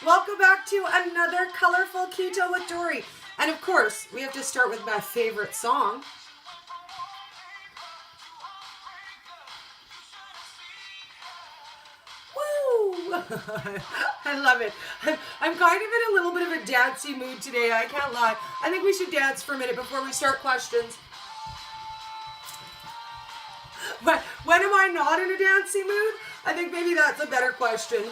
Welcome back to another Colorful Keto with Dori. And of course, we have to start with my favorite song. Woo! I love it. I'm kind of in a little bit of a dancey mood today, I can't lie. I think we should dance for a minute before we start questions. But when am I not in a dancey mood? I think maybe that's a better question.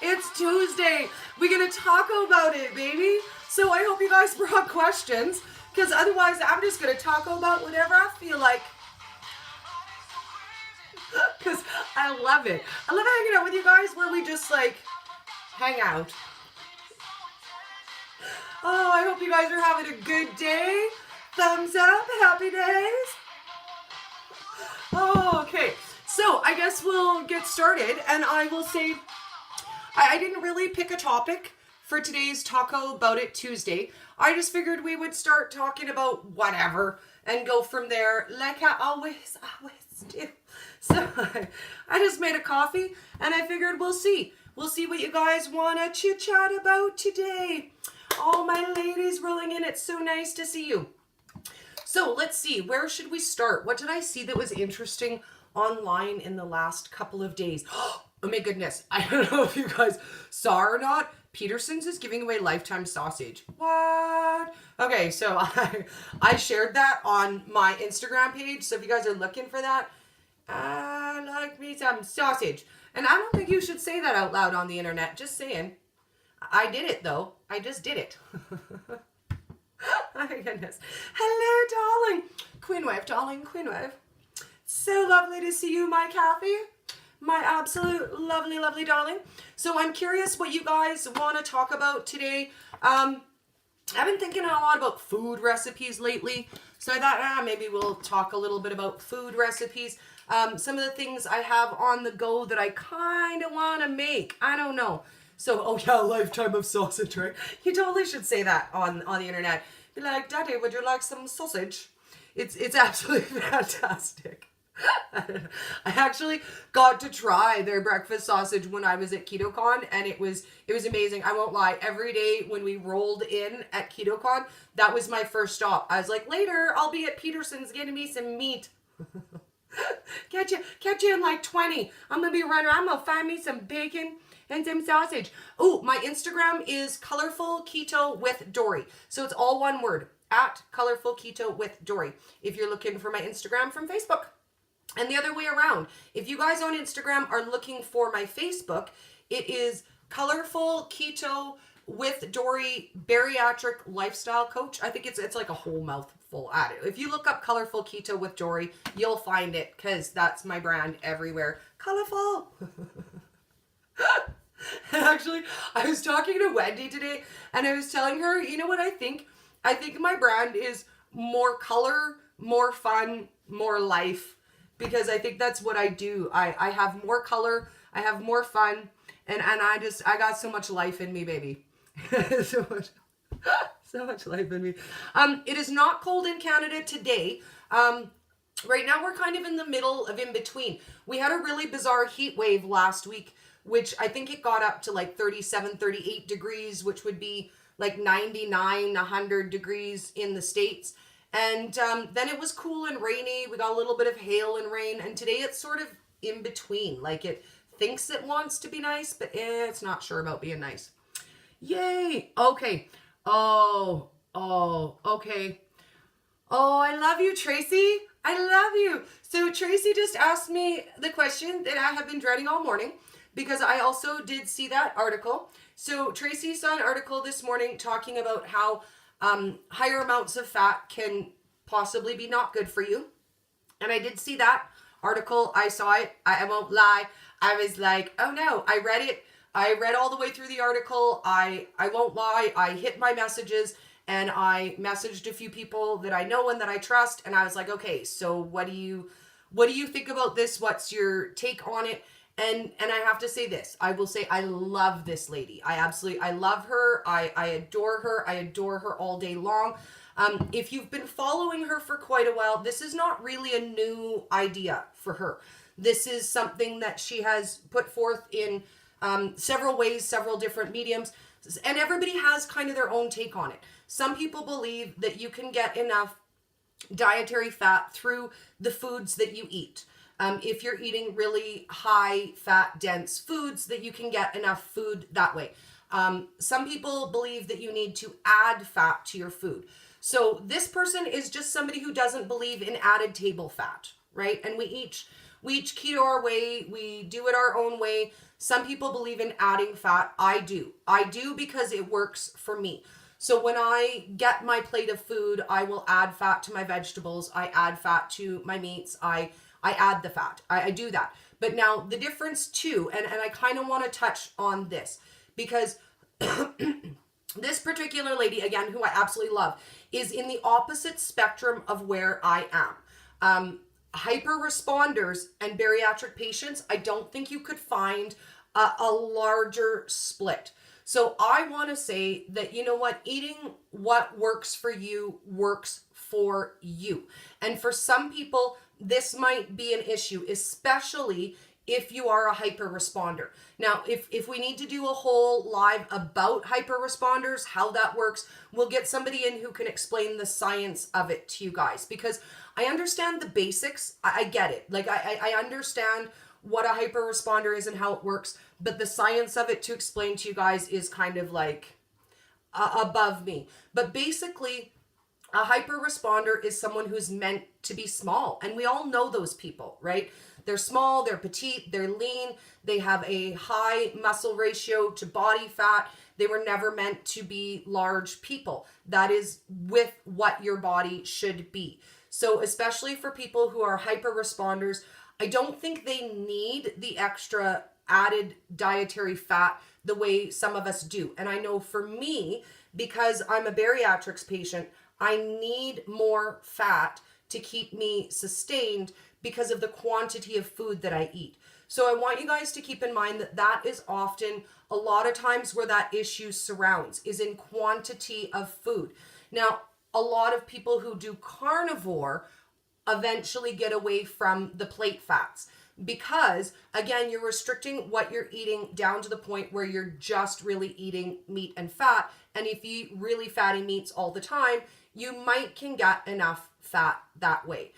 It's Tuesday. We're going to talk about it, baby. So I hope you guys brought questions, because otherwise I'm just going to talk about whatever I feel like. Because I love it. I love hanging out with you guys where we just like hang out. Oh, I hope you guys are having a good day. Thumbs up. Happy days. Oh, okay. So I guess we'll get started, and I will say I didn't really pick a topic for today's Taco About It Tuesday. I just figured we would start talking about whatever and go from there like I always do. So I just made a coffee and I figured we'll see. We'll see what you guys want to chit chat about today. All my ladies rolling in. It's so nice to see you. So let's see. Where should we start? What did I see that was interesting online in the last couple of days? Oh my goodness. I don't know if you guys saw or not. Peterson's is giving away lifetime sausage. What? Okay, so I shared that on my Instagram page. So if you guys are looking for that, I like me some sausage. And I don't think you should say that out loud on the internet. Just saying. I did it though. I just did it. Oh my goodness. Hello, darling. Queen Wave, darling. Queen Wave. So lovely to see you, my Kathy. My absolute lovely, lovely darling. So I'm curious what you guys want to talk about today. I've been thinking a lot about food recipes lately. So I thought maybe we'll talk a little bit about food recipes. Some of the things I have on the go that I kind of want to make. I don't know. So, oh yeah, lifetime of sausage, right? You totally should say that on the internet. Be like, Daddy, would you like some sausage? It's absolutely fantastic. I actually got to try their breakfast sausage when I was at KetoCon, and it was amazing. I won't lie. Every day when we rolled in at KetoCon, that was my first stop. I was like, later I'll be at Peterson's getting me some meat. catch you in like 20. I'm gonna be running around. I'm gonna find me some bacon and some sausage. Oh, my Instagram is Colorful Keto with Dori. So it's all one word, at Colorful Keto with Dori, if you're looking for my Instagram from Facebook. And the other way around, if you guys on Instagram are looking for my Facebook, it is Colorful Keto with Dori Bariatric Lifestyle Coach. I think it's like a whole mouthful at it. If you look up Colorful Keto with Dori, you'll find it, because that's my brand everywhere. Colorful. Actually, I was talking to Wendy today, and I was telling her, you know what I think? I think my brand is more color, more fun, more life. Because I think that's what I do. I have more color, I have more fun, and I got so much life in me, baby. so much life in me. It is not cold in Canada today. Right now we're kind of in the middle of in between. We had a really bizarre heat wave last week, which I think it got up to like 37, 38 degrees, which would be like 99, 100 degrees in the States. And then it was cool and rainy. We got a little bit of hail and rain. And today it's sort of in between. Like it thinks it wants to be nice, but it's not sure about being nice. Yay. Okay. Oh, okay. Oh, I love you, Tracy. I love you. So Tracy just asked me the question that I have been dreading all morning, because I also did see that article. So Tracy saw an article this morning talking about how higher amounts of fat can possibly be not good for you. And I did see that article. I saw it. I won't lie. I was like, oh no, I read it. I read all the way through the article. I won't lie. I hit my messages and I messaged a few people that I know and that I trust. And I was like, okay, so what do you think about this? What's your take on it? And I have to say this. I will say I love this lady. I love her. I adore her. I adore her all day long. If you've been following her for quite a while, this is not really a new idea for her. This is something that she has put forth in several ways, several different mediums, and everybody has kind of their own take on it. Some people believe that you can get enough dietary fat through the foods that you eat. If you're eating really high fat, dense foods, that you can get enough food that way. Some people believe that you need to add fat to your food. So this person is just somebody who doesn't believe in added table fat, right? And we each keto our way. We do it our own way. Some people believe in adding fat. I do because it works for me. So when I get my plate of food, I will add fat to my vegetables. I add fat to my meats. I add the fat. I do that. But now the difference too, and I kind of want to touch on this because this particular lady, again, who I absolutely love, is in the opposite spectrum of where I am. Hyper responders and bariatric patients, I don't think you could find a larger split. So I want to say that, you know what, eating what works for you works for you. And for some people, this might be an issue, especially if you are a hyper responder. Now, if we need to do a whole live about hyper responders, how that works, we'll get somebody in who can explain the science of it to you guys, because I understand the basics. I get it. Like I understand what a hyper responder is and how it works, but the science of it to explain to you guys is kind of like above me. But basically, a hyper responder is someone who's meant to be small. And we all know those people, right? They're small, they're petite, they're lean, they have a high muscle ratio to body fat. They were never meant to be large people. That is with what your body should be. So especially for people who are hyper responders, I don't think they need the extra added dietary fat the way some of us do. And I know for me, because I'm a bariatrics patient, I need more fat to keep me sustained because of the quantity of food that I eat. So I want you guys to keep in mind that that is often a lot of times where that issue surrounds, is in quantity of food. Now, a lot of people who do carnivore eventually get away from the plate fats because, again, you're restricting what you're eating down to the point where you're just really eating meat and fat. And if you eat really fatty meats all the time, you might can get enough fat that way.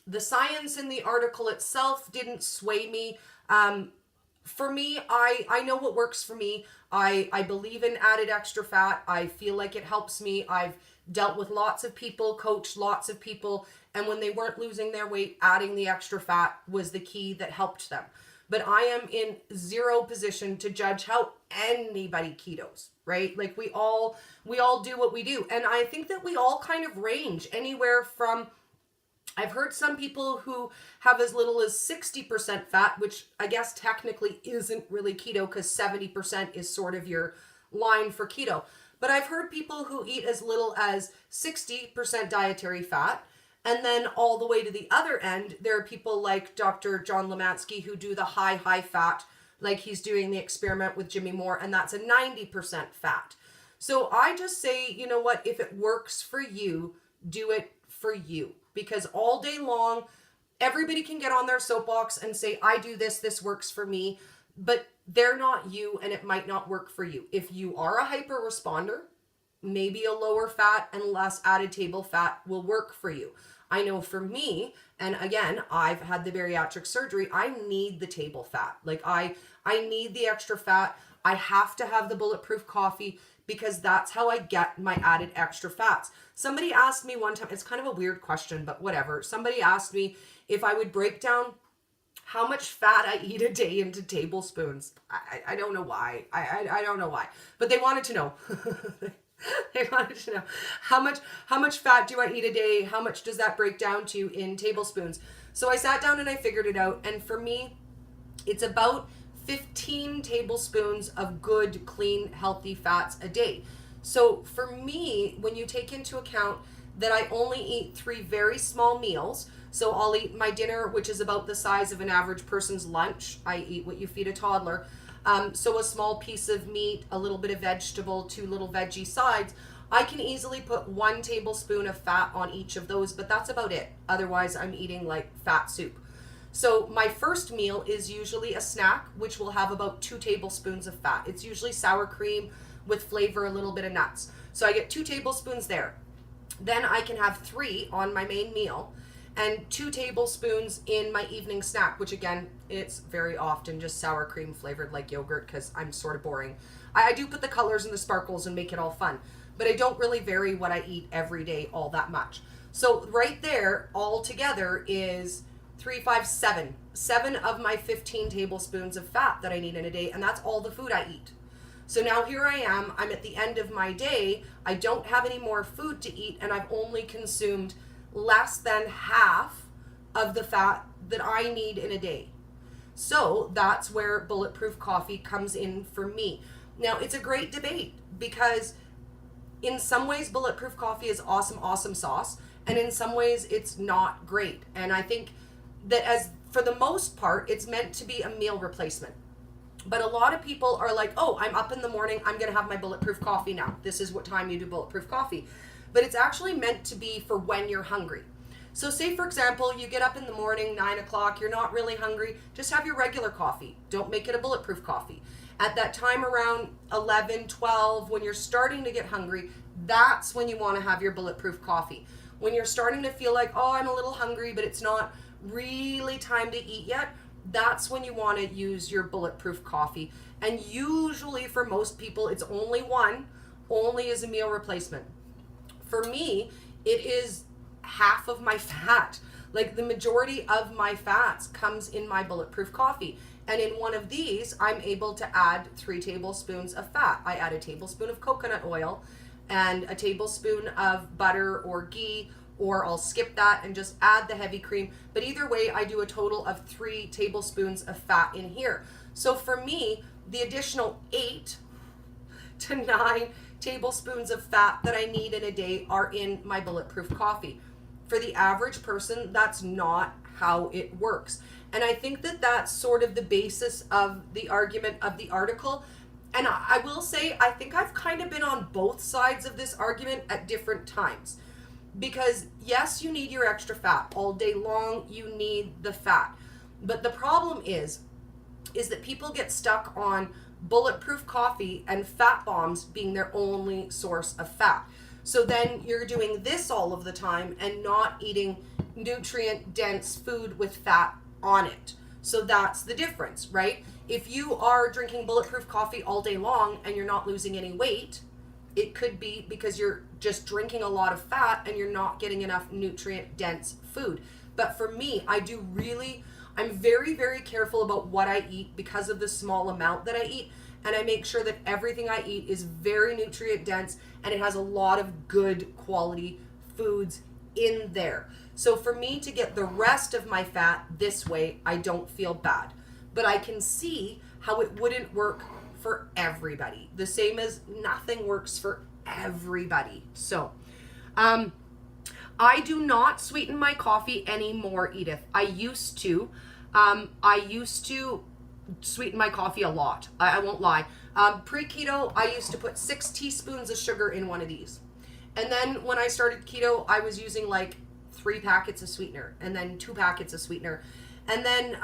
The science in the article itself didn't sway me. For me, I know what works for me. I believe in added extra fat. I feel like it helps me. I've dealt with lots of people, coached lots of people, and when they weren't losing their weight, adding the extra fat was the key that helped them. But I am in zero position to judge how anybody ketos, right? Like we all do what we do. And I think that we all kind of range anywhere from, I've heard some people who have as little as 60% fat, which I guess technically isn't really keto because 70% is sort of your line for keto. But I've heard people who eat as little as 60% dietary fat. And then all the way to the other end, there are people like Dr. John Lemansky who do the high fat, like he's doing the experiment with Jimmy Moore, and that's a 90% fat. So I just say, you know what, if it works for you, do it for you. Because all day long, everybody can get on their soapbox and say, I do this, this works for me, but they're not you and it might not work for you. If you are a hyper responder, maybe a lower fat and less added table fat will work for you. I know for me, and again, I've had the bariatric surgery, I need the table fat. Like I need the extra fat. I have to have the bulletproof coffee because that's how I get my added extra fats. Somebody asked me one time, it's kind of a weird question, but whatever. Somebody asked me if I would break down how much fat I eat a day into tablespoons. I don't know why. I don't know why, but they wanted to know. They wanted to know how much fat do I eat a day? How much does that break down to in tablespoons? So I sat down and I figured it out. And for me, it's about 15 tablespoons of good, clean, healthy fats a day. So for me, when you take into account that I only eat 3 very small meals, so I'll eat my dinner, which is about the size of an average person's lunch. I eat what you feed a toddler. So a small piece of meat, a little bit of vegetable, 2 little veggie sides. I can easily put 1 tablespoon of fat on each of those, but that's about it. Otherwise, I'm eating like fat soup. So my first meal is usually a snack, which will have about 2 tablespoons of fat. It's usually sour cream with flavor, a little bit of nuts. So I get 2 tablespoons there. Then I can have 3 on my main meal and 2 tablespoons in my evening snack, which again, it's very often just sour cream flavored like yogurt because I'm sort of boring. I do put the colors and the sparkles and make it all fun, but I don't really vary what I eat every day all that much. So right there, all together is 3, 5, 7. 7 of my 15 tablespoons of fat that I need in a day, and that's all the food I eat. So now here I am, I'm at the end of my day, I don't have any more food to eat, and I've only consumed less than half of the fat that I need in a day. So that's where Bulletproof coffee comes in for me. Now, it's a great debate because in some ways, Bulletproof coffee is awesome sauce, and in some ways, it's not great. And I think that for the most part, it's meant to be a meal replacement. But a lot of people are like, oh, I'm up in the morning, I'm going to have my Bulletproof coffee now. This is what time you do Bulletproof coffee. But it's actually meant to be for when you're hungry. So say, for example, you get up in the morning, 9 o'clock, you're not really hungry, just have your regular coffee. Don't make it a Bulletproof coffee. At that time around 11, 12, when you're starting to get hungry, that's when you want to have your Bulletproof coffee. When you're starting to feel like, oh, I'm a little hungry, but it's not really time to eat yet, that's when you want to use your Bulletproof coffee. And usually for most people, it's only as a meal replacement. For me, it is half of my fat. Like the majority of my fats comes in my Bulletproof coffee. And in one of these, I'm able to add 3 tablespoons of fat. I add a tablespoon of coconut oil and a tablespoon of butter or ghee, or I'll skip that and just add the heavy cream. But either way, I do a total of 3 tablespoons of fat in here. So for me, the additional 8 to 9 tablespoons of fat that I need in a day are in my Bulletproof coffee. For the average person, that's not how it works. And I think that that's sort of the basis of the argument of the article. And I will say, I think I've kind of been on both sides of this argument at different times. Because yes, you need your extra fat. All day long, you need the fat. But the problem is that people get stuck on Bulletproof coffee and fat bombs being their only source of fat. So then you're doing this all of the time and not eating nutrient-dense food with fat on it. So that's the difference, right? If you are drinking Bulletproof coffee all day long and you're not losing any weight, it could be because you're just drinking a lot of fat and you're not getting enough nutrient-dense food. But for me, I'm very, very careful about what I eat because of the small amount that I eat. And I make sure that everything I eat is very nutrient-dense and it has a lot of good quality foods in there. So for me to get the rest of my fat this way, I don't feel bad. But I can see how it wouldn't work for everybody. The same as nothing works for everybody. So, I do not sweeten my coffee anymore, Edith. I used to sweeten my coffee a lot. I won't lie. Pre-keto, I used to put 6 teaspoons of sugar in one of these. And then when I started keto, I was using like 3 packets of sweetener and then 2 packets of sweetener. And then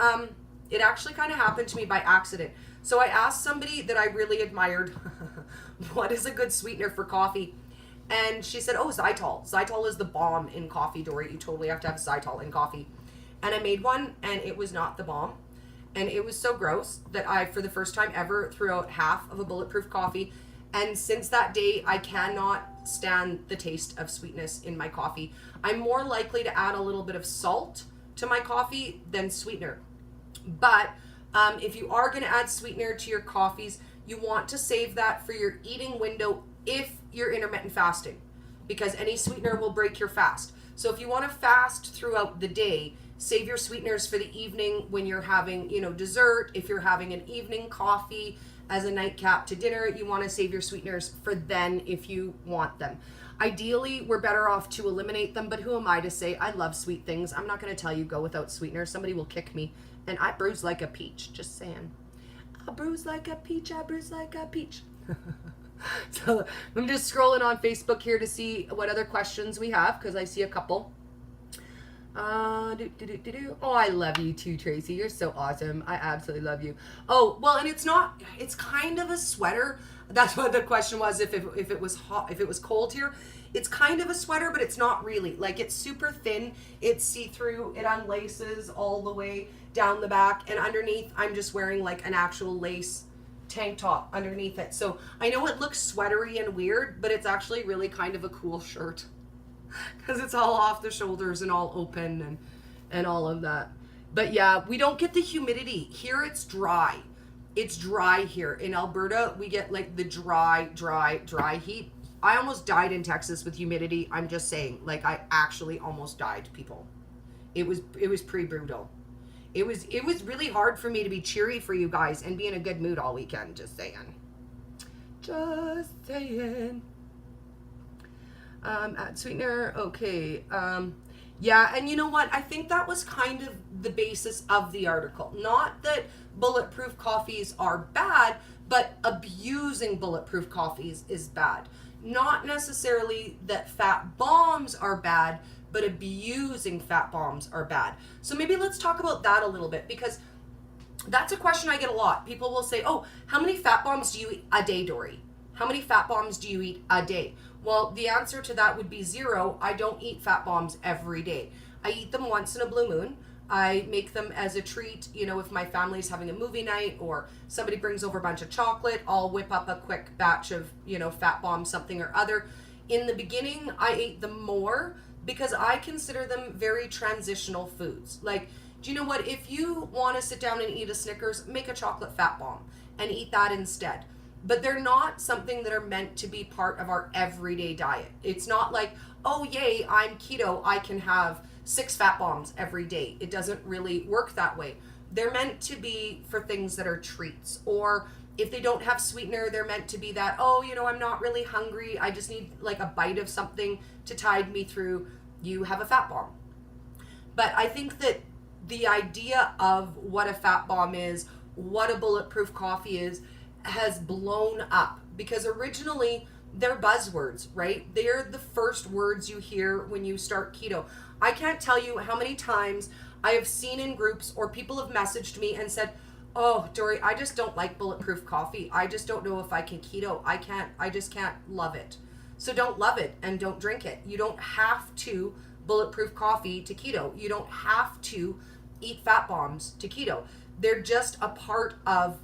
it actually kind of happened to me by accident. So I asked somebody that I really admired, what is a good sweetener for coffee? And she said, oh, xylitol. Xylitol is the bomb in coffee, Dori. You totally have to have xylitol in coffee. And I made one and it was not the bomb. And it was so gross that I, for the first time ever, threw out half of a Bulletproof coffee. And since that day, I cannot stand the taste of sweetness in my coffee. I'm more likely to add a little bit of salt to my coffee than sweetener. But if you are going to add sweetener to your coffees, you want to save that for your eating window if you're intermittent fasting, because any sweetener will break your fast. So if you want to fast throughout the day, save your sweeteners for the evening when you're having, dessert. If you're having an evening coffee as a nightcap to dinner, you want to save your sweeteners for then if you want them. Ideally, we're better off to eliminate them, but who am I to say? I love sweet things. I'm not going to tell you go without sweeteners. Somebody will kick me. And I bruise like a peach, just saying. I bruise like a peach, I bruise like a peach. So I'm just scrolling on Facebook here to see what other questions we have, because I see a couple. Oh, I love you too, Tracy. You're so awesome. I absolutely love you. Oh, well, and it's kind of a sweater. That's what the question was, if it was hot, if it was cold here. It's kind of a sweater, but it's not really. Like, it's super thin. It's see-through. It unlaces all the way down the back. And underneath, I'm just wearing like an actual lace tank top underneath it. So I know it looks sweatery and weird, but it's actually really kind of a cool shirt. Because it's all off the shoulders and all open and all of that. But yeah, we don't get the humidity. Here it's dry. It's dry here. In Alberta, we get like the dry heat. I almost died in Texas with humidity. I'm just saying, like, I actually almost died, people. It was pretty brutal. It was really hard for me to be cheery for you guys and be in a good mood all weekend, just saying. Just saying. Add sweetener, okay. Yeah, and you know what? I think that was kind of the basis of the article. Not that bulletproof coffees are bad, but abusing bulletproof coffees is bad. Not necessarily that fat bombs are bad, but abusing fat bombs are bad. So maybe let's talk about that a little bit, because that's a question I get a lot. People will say, oh, how many fat bombs do you eat a day, Dori? How many fat bombs do you eat a day? Well, the answer to that would be 0. I don't eat fat bombs every day. I eat them once in a blue moon. I make them as a treat, you know, if my family's having a movie night or somebody brings over a bunch of chocolate, I'll whip up a quick batch of, you know, fat bomb something or other. In the beginning, I ate them more because I consider them very transitional foods. Like, do you know what? If you want to sit down and eat a Snickers, make a chocolate fat bomb and eat that instead. But they're not something that are meant to be part of our everyday diet. It's not like, oh, yay, I'm keto, I can have 6 fat bombs every day. It doesn't really work that way. They're meant to be for things that are treats. Or if they don't have sweetener, they're meant to be that, oh, you know, I'm not really hungry, I just need like a bite of something to tide me through. You have a fat bomb. But I think that the idea of what a fat bomb is, what a bulletproof coffee is, has blown up, because originally they're buzzwords, right? They're the first words you hear when you start keto. I can't tell you how many times I have seen in groups or people have messaged me and said, oh, Dori, I just don't like bulletproof coffee. I just don't know if I can keto. I just can't love it. So don't love it and don't drink it. You don't have to bulletproof coffee to keto. You don't have to eat fat bombs to keto. They're just a part of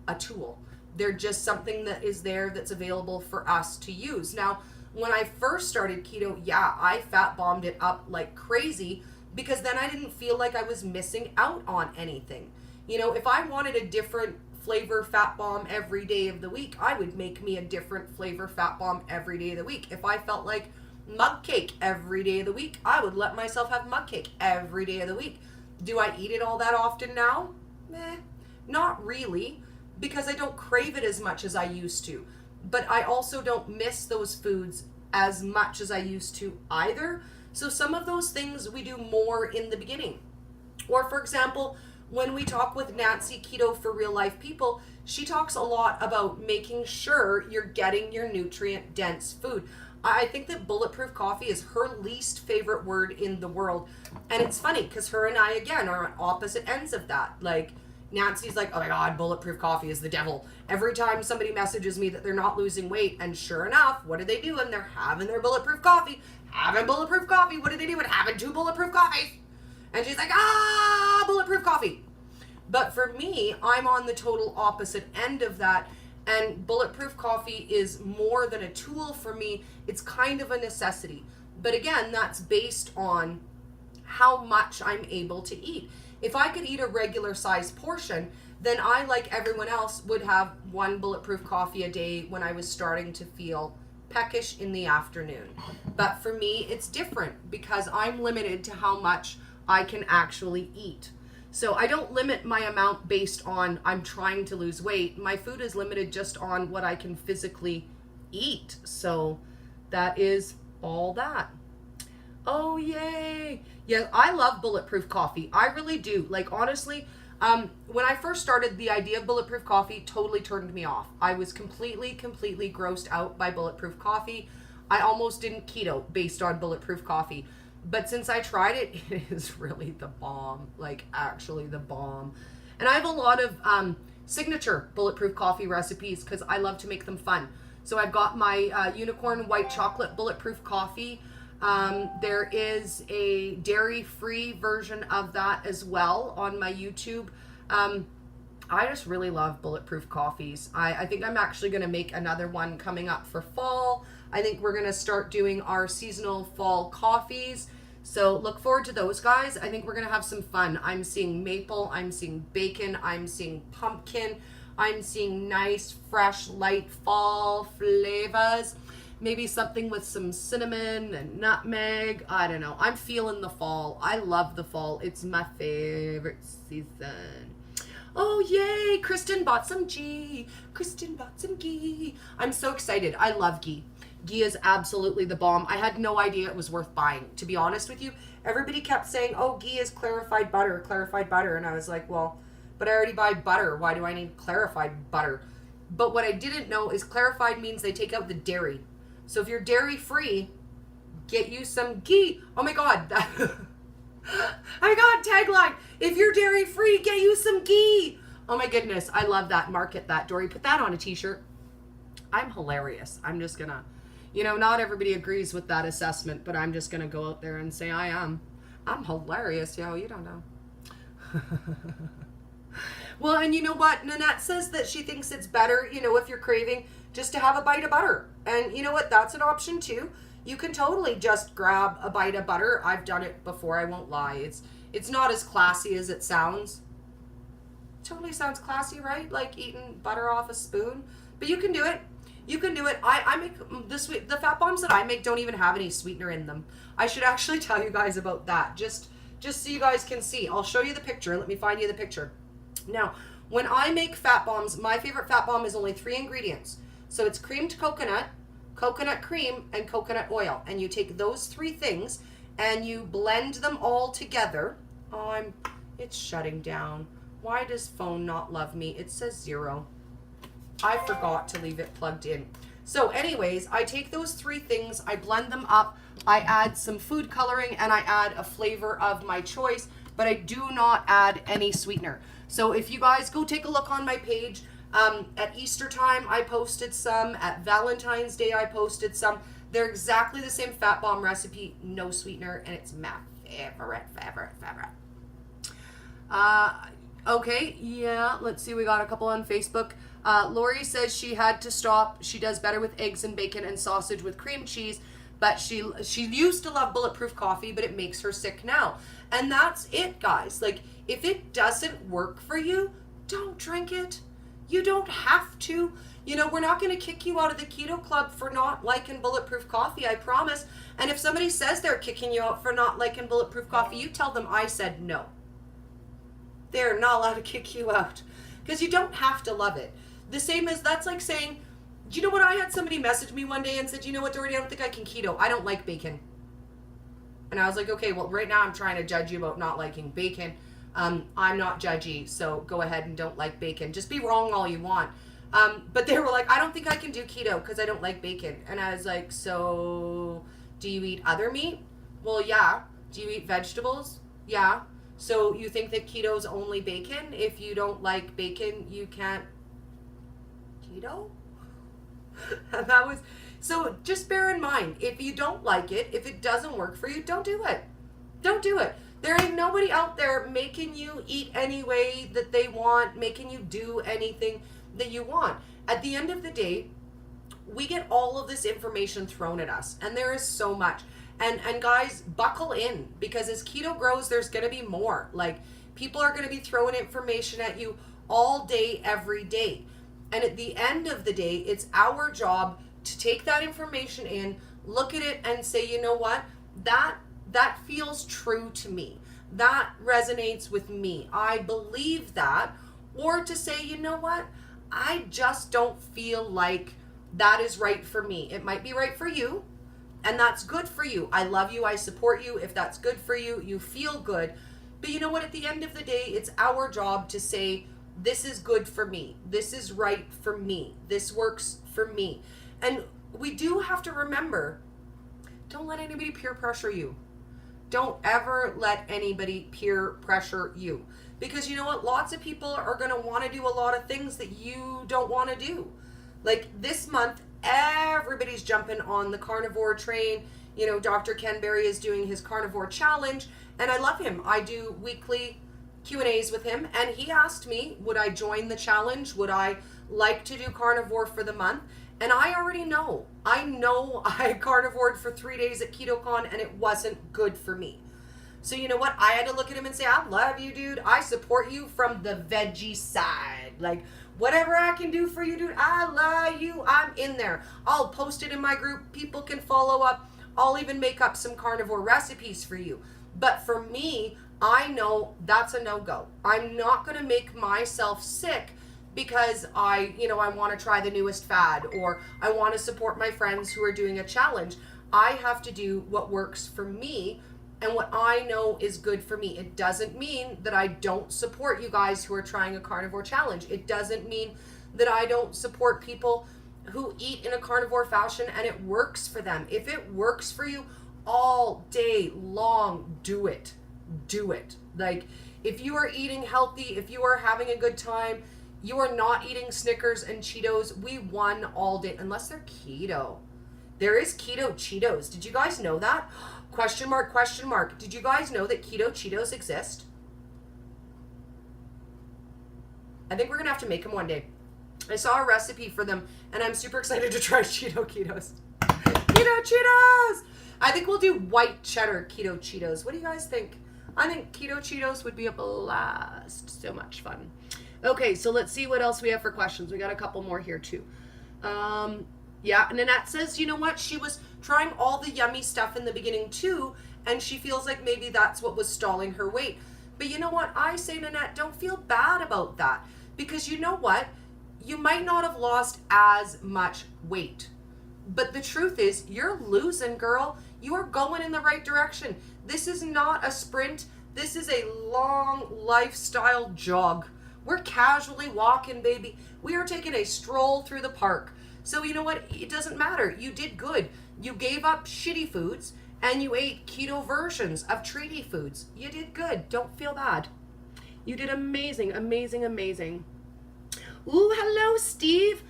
a tool. They're just something that is there that's available for us to use. Now, when I first started keto, yeah, I fat bombed it up like crazy, because then I didn't feel like I was missing out on anything. You know, if I wanted a different flavor fat bomb every day of the week, I would make me a different flavor fat bomb every day of the week. If I felt like mug cake every day of the week, I would let myself have mug cake every day of the week. Do I eat it all that often now? Not really, because I don't crave it as much as I used to. But I also don't miss those foods as much as I used to either. So some of those things we do more in the beginning. Or for example, when we talk with Nancy, Keto for Real Life People, she talks a lot about making sure you're getting your nutrient dense food. I think that bulletproof coffee is her least favorite word in the world. And it's funny because her and I, again, are on opposite ends of that. Like, Nancy's like, oh my God, bulletproof coffee is the devil. Every time somebody messages me that they're not losing weight, and sure enough, what do they do? And they're having their bulletproof coffee. Having bulletproof coffee. What do they do? And having 2 bulletproof coffees. And she's like, bulletproof coffee. But for me, I'm on the total opposite end of that. And bulletproof coffee is more than a tool for me. It's kind of a necessity. But again, that's based on how much I'm able to eat. If I could eat a regular sized portion, then I, like everyone else, would have 1 bulletproof coffee a day when I was starting to feel peckish in the afternoon. But for me, it's different because I'm limited to how much I can actually eat. So I don't limit my amount based on I'm trying to lose weight. My food is limited just on what I can physically eat. So that is all that. Oh, yay. Yeah, I love bulletproof coffee. I really do. Like, honestly, when I first started, the idea of bulletproof coffee totally turned me off. I was completely grossed out by bulletproof coffee. I almost didn't keto based on bulletproof coffee. But since I tried it, it is really the bomb. Like, actually the bomb. And I have a lot of signature bulletproof coffee recipes because I love to make them fun. So I've got my unicorn white chocolate bulletproof coffee. There is a dairy-free version of that as well on my YouTube. I just really love bulletproof coffees. I think I'm actually going to make another one coming up for fall. I think we're going to start doing our seasonal fall coffees. So look forward to those, guys. I think we're going to have some fun. I'm seeing maple, I'm seeing bacon, I'm seeing pumpkin, I'm seeing nice, fresh, light fall flavors. Maybe something with some cinnamon and nutmeg. I don't know. I'm feeling the fall. I love the fall. It's my favorite season. Oh, yay. Kristen bought some ghee. Kristen bought some ghee. I'm so excited. I love ghee. Ghee is absolutely the bomb. I had no idea it was worth buying, to be honest with you. Everybody kept saying, oh, ghee is clarified butter, clarified butter. And I was like, well, but I already buy butter. Why do I need clarified butter? But what I didn't know is clarified means they take out the dairy. So if you're dairy free, get you some ghee. Oh my God. Oh my God, tagline. If you're dairy free, get you some ghee. Oh my goodness. I love that. Market that, Dori. Put that on a t-shirt. I'm hilarious. I'm just gonna, not everybody agrees with that assessment, but I'm just gonna go out there and say I am. I'm hilarious, yo. You don't know. Well, and you know what? Nanette says that she thinks it's better, if you're craving, just to have a bite of butter. And you know what? That's an option too. You can totally just grab a bite of butter. I've done it before, I won't lie. It's not as classy as it sounds. Totally sounds classy, right? Like eating butter off a spoon. But you can do it. You can do it. I make the fat bombs that I make don't even have any sweetener in them. I should actually tell you guys about that. Just so you guys can see. I'll show you the picture. Let me find you the picture. Now, when I make fat bombs, my favorite fat bomb is only 3 ingredients. So it's creamed coconut, coconut cream, and coconut oil. And you take those 3 things and you blend them all together. Oh, it's shutting down. Why does phone not love me? It says 0. I forgot to leave it plugged in. So anyways, I take those 3 things, I blend them up, I add some food coloring, and I add a flavor of my choice, but I do not add any sweetener. So if you guys go take a look on my page, at Easter time, I posted some. At Valentine's Day, I posted some. They're exactly the same fat bomb recipe, no sweetener, and it's my favorite. Okay, yeah, let's see. We got a couple on Facebook. Lori says she had to stop. She does better with eggs and bacon and sausage with cream cheese, but she used to love bulletproof coffee, but it makes her sick now. And that's it, guys. Like, if it doesn't work for you, don't drink it. You don't have to. We're not going to kick you out of the keto club for not liking bulletproof coffee, I promise. And if somebody says they're kicking you out for not liking bulletproof coffee, you tell them I said no. They're not allowed to kick you out because you don't have to love it. The same as that's like saying, do you know what? I had somebody message me one day and said, you know what, Dori, I don't think I can keto. I don't like bacon. And I was like, okay, well, right now I'm trying to judge you about not liking bacon. I'm not judgy, so go ahead and don't like bacon. Just be wrong all you want. But they were like, I don't think I can do keto because I don't like bacon. And I was like, so do you eat other meat? Well, yeah. Do you eat vegetables? Yeah. So you think that keto is only bacon? If you don't like bacon, you can't keto? And that was, so just bear in mind, if you don't like it, if it doesn't work for you, don't do it. Don't do it. There ain't nobody out there making you eat any way that they want, making you do anything that you want. At the end of the day, we get all of this information thrown at us, and there is so much. And guys, buckle in, because as keto grows, there's going to be more. Like, people are going to be throwing information at you all day, every day. And at the end of the day, it's our job to take that information in, look at it, and say, you know what? That feels true to me. That resonates with me. I believe that. Or to say, you know what? I just don't feel like that is right for me. It might be right for you, and that's good for you. I love you. I support you. If that's good for you, you feel good. But you know what? At the end of the day, it's our job to say, this is good for me. This is right for me. This works for me. And we do have to remember, don't let anybody peer pressure you. Don't ever let anybody peer pressure you. Because you know what? Lots of people are going to want to do a lot of things that you don't want to do. Like this month, everybody's jumping on the carnivore train. You know, Dr. Ken Berry is doing his carnivore challenge, and I love him. I do weekly Q&As with him, and he asked me, would I join the challenge? Would I like to do carnivore for the month? And I already know. I know I carnivored for 3 days at KetoCon, and it wasn't good for me. So you know what? I had to look at him and say, I love you, dude. I support you from the veggie side. Like, whatever I can do for you, dude, I love you. I'm in there. I'll post it in my group. People can follow up. I'll even make up some carnivore recipes for you. But for me, I know that's a no-go. I'm not going to make myself sick because I want to try the newest fad, or I want to support my friends who are doing a challenge. I have to do what works for me and what I know is good for me. It doesn't mean that I don't support you guys who are trying a carnivore challenge. It doesn't mean that I don't support people who eat in a carnivore fashion and it works for them. If it works for you all day long, do it. Do it. Like, if you are eating healthy, if you are having a good time, you are not eating Snickers and Cheetos, we won all day, unless they're keto. There is keto Cheetos. Did you guys know that? Question mark, question mark. Did you guys know that keto Cheetos exist? I think we're going to have to make them one day. I saw a recipe for them, and I'm super excited to try Keto Cheetos. Keto Cheetos! I think we'll do white cheddar keto Cheetos. What do you guys think? I think keto Cheetos would be a blast. So much fun. Okay, so let's see what else we have for questions. We got a couple more here, too. Yeah, Nanette says, you know what? She was trying all the yummy stuff in the beginning, too, and she feels like maybe that's what was stalling her weight. But you know what? I say, Nanette, don't feel bad about that. Because you know what? You might not have lost as much weight. But the truth is, you're losing, girl. You are going in the right direction. This is not a sprint. This is a long lifestyle jog. We're casually walking, baby. We are taking a stroll through the park. So you know what? It doesn't matter. You did good. You gave up shitty foods and you ate keto versions of treaty foods. You did good. Don't feel bad. You did amazing, amazing, amazing. Ooh, hello, Steve.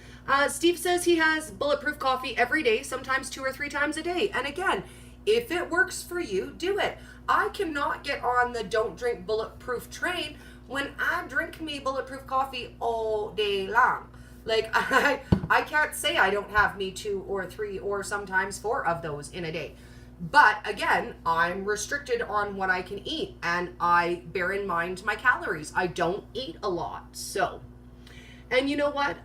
Steve says he has bulletproof coffee every day, sometimes 2 or 3 times a day. And again, if it works for you, do it. I cannot get on the don't drink bulletproof train when I drink me bulletproof coffee all day long. Like, I can't say I don't have me 2 or 3 or sometimes 4 of those in a day. But again, I'm restricted on what I can eat, and I bear in mind my calories. I don't eat a lot. So, and you know what?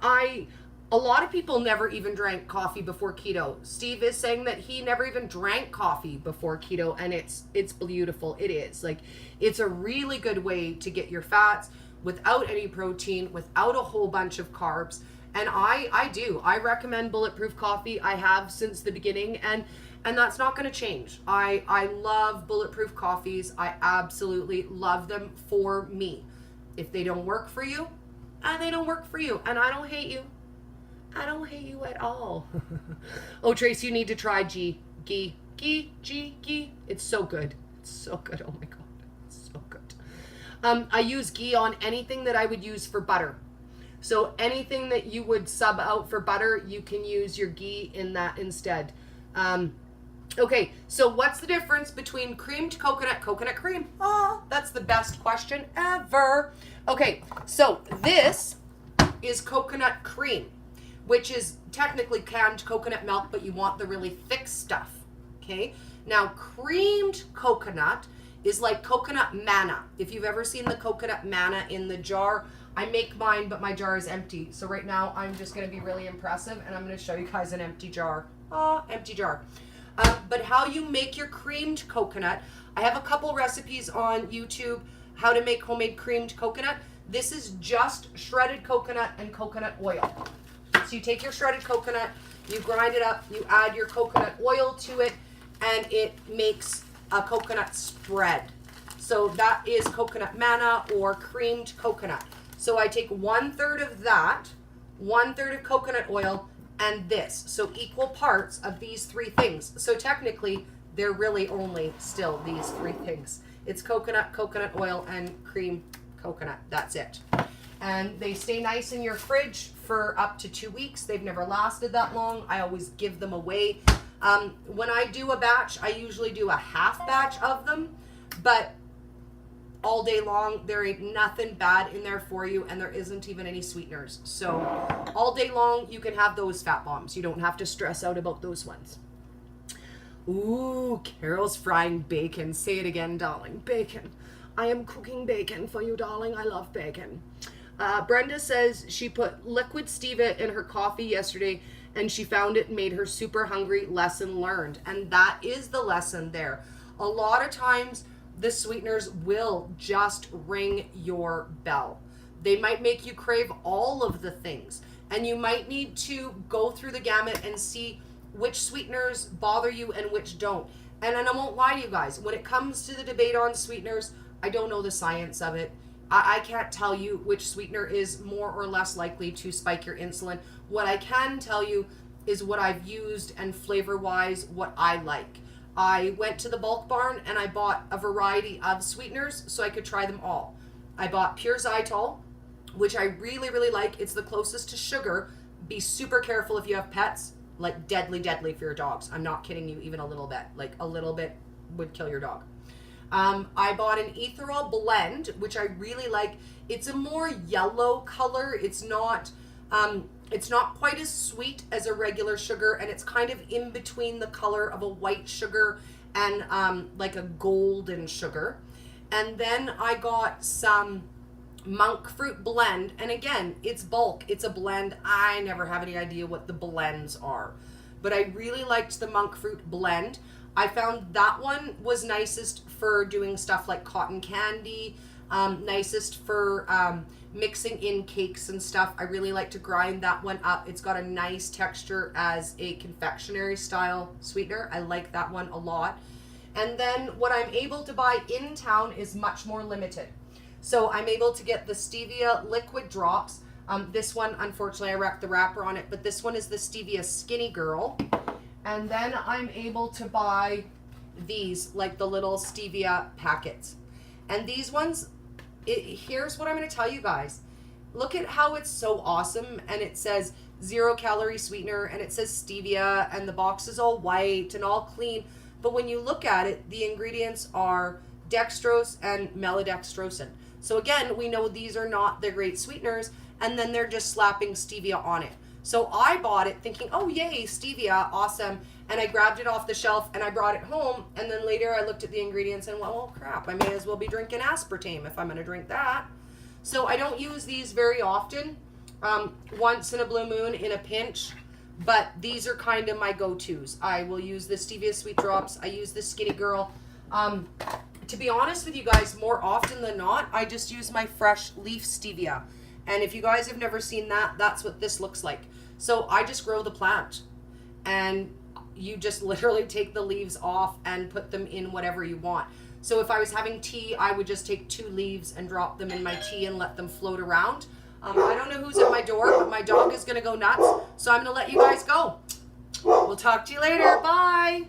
A lot of people never even drank coffee before keto. Steve is saying that he never even drank coffee before keto, and it's beautiful. It is. Like, it's a really good way to get your fats without any protein, without a whole bunch of carbs. And I recommend bulletproof coffee. I have since the beginning, and that's not going to change. I love bulletproof coffees. I absolutely love them for me. If they don't work for you, and they don't work for you, and I don't hate you. I don't hate you at all. Oh, Trace, you need to try ghee. Ghee. It's so good. It's so good. Oh my God. It's so good. I use ghee on anything that I would use for butter. So anything that you would sub out for butter, you can use your ghee in that instead. Okay, so what's the difference between creamed coconut cream? Oh, that's the best question ever. Okay, so this is coconut cream, which is technically canned coconut milk, but you want the really thick stuff, okay? Now, creamed coconut is like coconut manna. If you've ever seen the coconut manna in the jar, I make mine, but my jar is empty. So right now, I'm just gonna be really impressive, and I'm gonna show you guys an empty jar. Oh, empty jar. But how you make your creamed coconut, I have a couple recipes on YouTube, how to make homemade creamed coconut. This is just shredded coconut and coconut oil. So you take your shredded coconut, you grind it up, you add your coconut oil to it, and it makes a coconut spread. So that is coconut manna or creamed coconut. So I take 1/3 of that, 1/3 of coconut oil, and this. So equal parts of these 3 things. So technically, they're really only still these three things. It's coconut, coconut oil, and cream coconut. That's it. And they stay nice in your fridge for up to 2 weeks. They've never lasted that long. I always give them away. When I do a batch, I usually do a half batch of them, but all day long, there ain't nothing bad in there for you, and there isn't even any sweeteners. So all day long, you can have those fat bombs. You don't have to stress out about those ones. Ooh, Carol's frying bacon. Say it again, darling. Bacon. I am cooking bacon for you, darling. I love bacon. Brenda says she put liquid stevia in her coffee yesterday and she found it made her super hungry. Lesson learned. And that is the lesson there. A lot of times the sweeteners will just ring your bell. They might make you crave all of the things, and you might need to go through the gamut and see which sweeteners bother you and which don't. And I won't lie to you guys, when it comes to the debate on sweeteners, I don't know the science of it. I can't tell you which sweetener is more or less likely to spike your insulin. What I can tell you is what I've used and flavor-wise, what I like. I went to the bulk barn and I bought a variety of sweeteners so I could try them all. I bought pure xylitol, which I really, really like. It's the closest to sugar. Be super careful if you have pets. Like deadly, deadly for your dogs. I'm not kidding you even a little bit. Like a little bit would kill your dog. I bought an ethyl blend, which I really like. It's a more yellow color. It's not quite as sweet as a regular sugar, and it's kind of in between the color of a white sugar and like a golden sugar. And then I got some monk fruit blend, and again, it's bulk, it's a blend. I never have any idea what the blends are, but I really liked the monk fruit blend. I found that one was nicest for doing stuff like cotton candy, nicest for mixing in cakes and stuff. I really like to grind that one up. It's got a nice texture as a confectionery style sweetener. I like that one a lot. And then what I'm able to buy in town is much more limited. So I'm able to get the stevia liquid drops. This one, unfortunately, I wrecked the wrapper on it, but this one is the stevia skinny girl. And then I'm able to buy these, like the little stevia packets. And these ones, here's what I'm going to tell you guys. Look at how it's so awesome. And it says 0 calorie sweetener, and it says stevia, and the box is all white and all clean. But when you look at it, the ingredients are dextrose and maltodextrosin. So again, we know these are not the great sweeteners, and then they're just slapping stevia on it. So I bought it thinking, oh yay, stevia, awesome. And I grabbed it off the shelf and I brought it home. And then later I looked at the ingredients and went, well, crap, I may as well be drinking aspartame if I'm going to drink that. So I don't use these very often, once in a blue moon in a pinch. But these are kind of my go-tos. I will use the stevia sweet drops. I use the skinny girl. To be honest with you guys, more often than not, I just use my fresh leaf stevia. And if you guys have never seen that, that's what this looks like. So I just grow the plant, and you just literally take the leaves off and put them in whatever you want. So if I was having tea, I would just take 2 leaves and drop them in my tea and let them float around. I don't know who's at my door, but my dog is going to go nuts. So I'm going to let you guys go. We'll talk to you later. Bye.